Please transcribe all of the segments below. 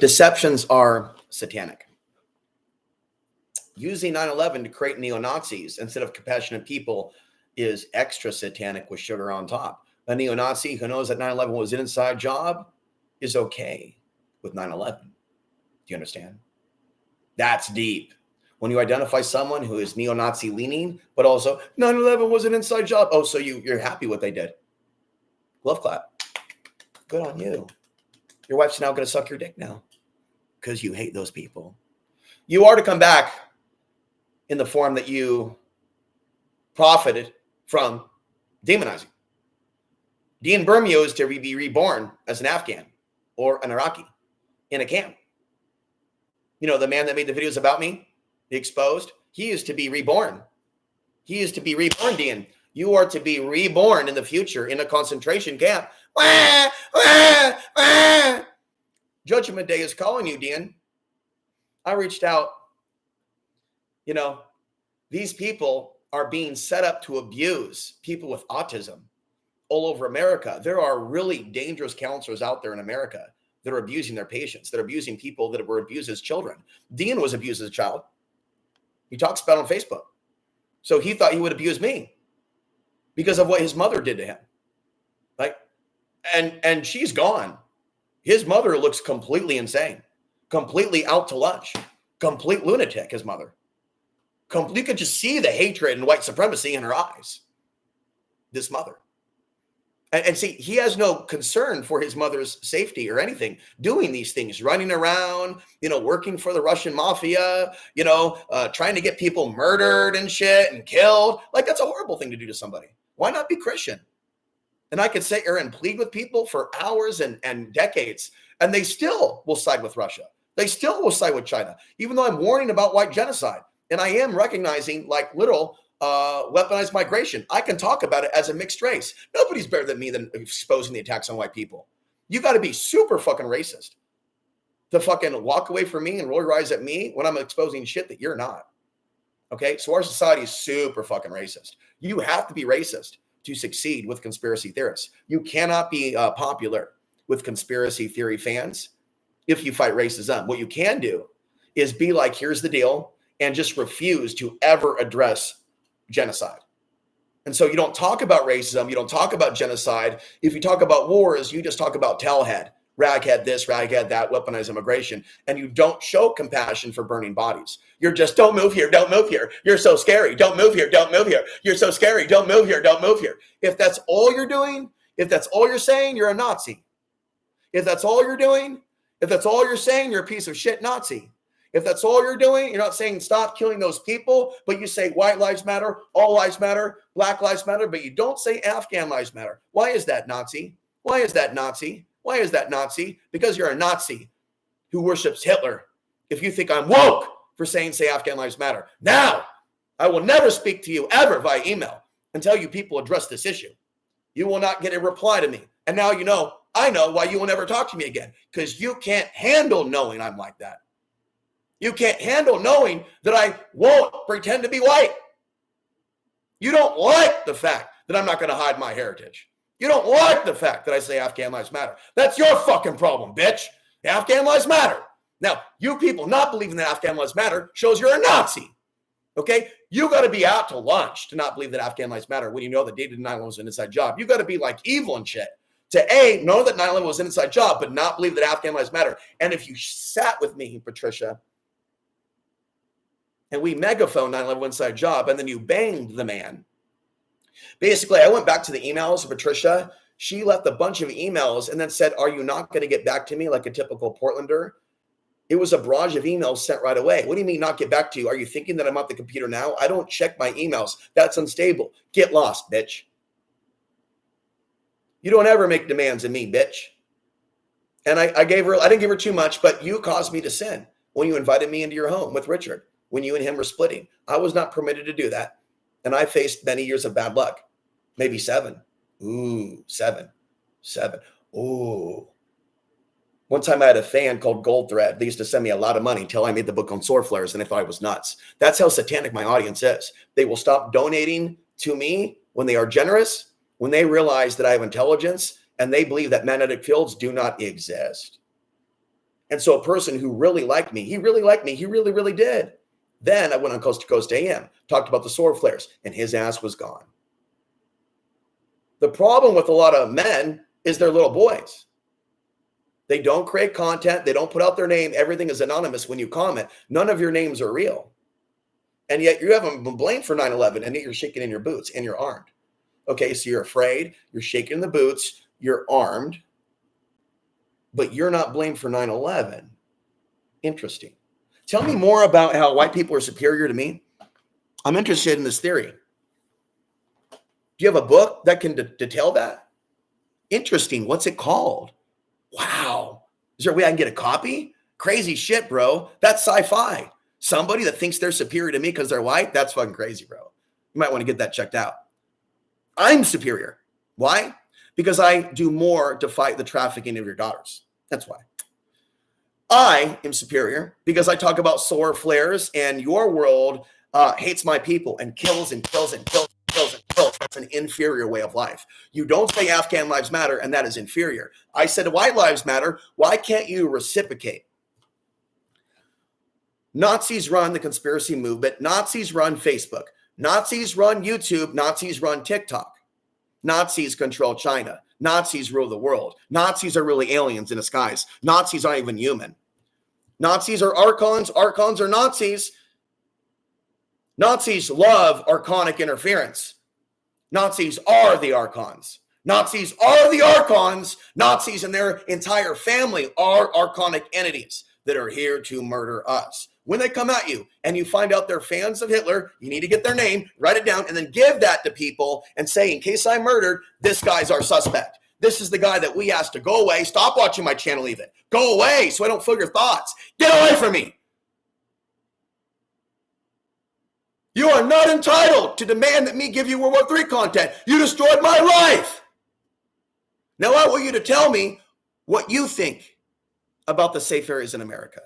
Deceptions are satanic. Using 9/11 to create neo-Nazis instead of compassionate people is extra satanic with sugar on top. A neo-Nazi who knows that 9/11 was an inside job is okay with 9/11. Do you understand? That's deep. When you identify someone who is neo-Nazi leaning, but also 9/11 was an inside job. Oh, so you're happy what they did. Glove clap. Good on you. Your wife's now going to suck your dick now because you hate those people. You are to come back in the form that you profited from demonizing. Dean Bermeo is to be reborn as an Afghan or an Iraqi in a camp. You know, the man that made the videos about me, the exposed, he is to be reborn. He is to be reborn, Dean. You are to be reborn in the future in a concentration camp. Wah, wah, wah. Judgment Day is calling you, Dean. I reached out. You know, these people are being set up to abuse people with autism all over America. There are really dangerous counselors out there in America that are abusing their patients, that are abusing people that were abused as children. Dean was abused as a child. He talks about it on Facebook. So he thought he would abuse me because of what his mother did to him. Like, and she's gone. His mother looks completely insane, completely out to lunch, complete lunatic, his mother. You could just see the hatred and white supremacy in her eyes. This mother. And see, he has no concern for his mother's safety or anything, doing these things, running around, you know, working for the Russian mafia, you know, trying to get people murdered and shit and killed. Like, that's a horrible thing to do to somebody. Why not be Christian? And I could sit here and plead with people for hours and decades, and they still will side with Russia. They still will side with China, even though I'm warning about white genocide. And I am recognizing like literal weaponized migration. I can talk about it as a mixed race. Nobody's better than me than exposing the attacks on white people. You got to be super fucking racist to fucking walk away from me and roll your eyes at me when I'm exposing shit that you're not. Okay, so our society is super fucking racist. You have to be racist to succeed with conspiracy theorists. You cannot be popular with conspiracy theory fans if you fight racism. What you can do is be like, here's the deal, and just refuse to ever address genocide. And so you don't talk about racism, you don't talk about genocide. If you talk about wars, you just talk about tailhead, raghead this, raghead that, weaponized immigration, and you don't show compassion for burning bodies. You're just, don't move here, don't move here. You're so scary, don't move here, don't move here. You're so scary, don't move here, don't move here. If that's all you're doing, if that's all you're saying, you're a Nazi. If that's all you're doing, if that's all you're saying, you're a piece of shit Nazi. If that's all you're doing, you're not saying stop killing those people, but you say white lives matter, all lives matter, black lives matter, but you don't say Afghan lives matter. Why is that, Nazi? Why is that, Nazi? Why is that, Nazi? Because you're a Nazi who worships Hitler. If you think I'm woke for saying say Afghan lives matter. Now, I will never speak to you ever via email until you people address this issue. You will not get a reply to me. And now you know, I know why you will never talk to me again, because you can't handle knowing I'm like that. You can't handle knowing that I won't pretend to be white. You don't like the fact that I'm not going to hide my heritage. You don't like the fact that I say Afghan lives matter. That's your fucking problem, bitch. Afghan lives matter. Now, you people not believing that Afghan lives matter shows you're a Nazi. Okay? You got to be out to lunch to not believe that Afghan lives matter when you know that they did 9/11 was an inside job. You got to be like evil and shit to A, know that 9/11 was an inside job, but not believe that Afghan lives matter. And if you sat with me, Patricia, and we megaphone 9/11 inside job, and then you banged the man. Basically, I went back to the emails of Patricia. She left a bunch of emails and then said, are you not going to get back to me like a typical Portlander? It was a barrage of emails sent right away. What do you mean not get back to you? Are you thinking that I'm at the computer now? I don't check my emails. That's unstable. Get lost, bitch. You don't ever make demands of me, bitch. And I didn't give her too much, but you caused me to sin when you invited me into your home with Richard. When you and him were splitting, I was not permitted to do that. And I faced many years of bad luck, maybe 7. Ooh, 7. Ooh. One time I had a fan called Gold Thread. They used to send me a lot of money until I made the book on sword flares, and they thought I was nuts. That's how satanic my audience is. They will stop donating to me when they are generous, when they realize that I have intelligence and they believe that magnetic fields do not exist. And so a person who really liked me, he really liked me, he really, really did. Then I went on Coast to Coast AM, talked about the solar flares, and his ass was gone. The problem with a lot of men is they're little boys. They don't create content. They don't put out their name. Everything is anonymous when you comment. None of your names are real. And yet you haven't been blamed for 9/11, and yet you're shaking in your boots and you're armed. Okay, so you're afraid, you're shaking in the boots, you're armed, but you're not blamed for 9/11. Interesting. Tell me more about how white people are superior to me. I'm interested in this theory. Do you have a book that can detail that? Interesting. What's it called? Wow. Is there a way I can get a copy? Crazy shit, bro. That's sci-fi. Somebody that thinks they're superior to me because they're white, that's fucking crazy, bro. You might want to get that checked out. I'm superior. Why? Because I do more to fight the trafficking of your daughters. That's why. I am superior because I talk about solar flares, and your world hates my people and kills and kills and kills and kills and kills. That's an inferior way of life. You don't say Afghan lives matter, and that is inferior. I said white lives matter. Why can't you reciprocate? Nazis run the conspiracy movement. Nazis run Facebook. Nazis run YouTube. Nazis run TikTok. Nazis control China. Nazis rule the world. Nazis are really aliens in disguise. Nazis aren't even human. Nazis are archons. Archons are Nazis. Nazis love archonic interference. Nazis are the archons. Nazis are the archons. Nazis and their entire family are archonic entities that are here to murder us. When they come at you and you find out they're fans of Hitler, you need to get their name, write it down, and then give that to people and say, in case I'm murdered, this guy's our suspect. This is the guy that we asked to go away. Stop watching my channel even. Go away so I don't feel your thoughts. Get away from me. You are not entitled to demand that me give you World War III content. You destroyed my life. Now I want you to tell me what you think about the safe areas in America.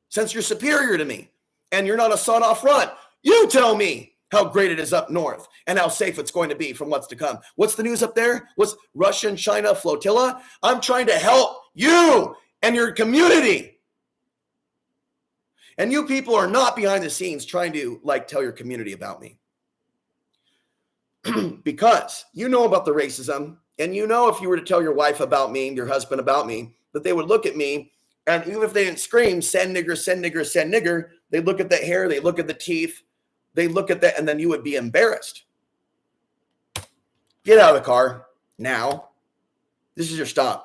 Since you're superior to me and you're not a sawed-off front, you tell me how great it is up north and how safe it's going to be from what's to come. What's the news up there? What's Russian-China flotilla? I'm trying to help you and your community. And you people are not behind the scenes trying to tell your community about me. Because you know about the racism, and you know if you were to tell your wife about me, your husband about me, that they would look at me, and even if they didn't scream, send nigger, send nigger, send nigger, they look at the hair, they look at the teeth, they look at that, and then you would be embarrassed. Get out of the car now. This is your stop.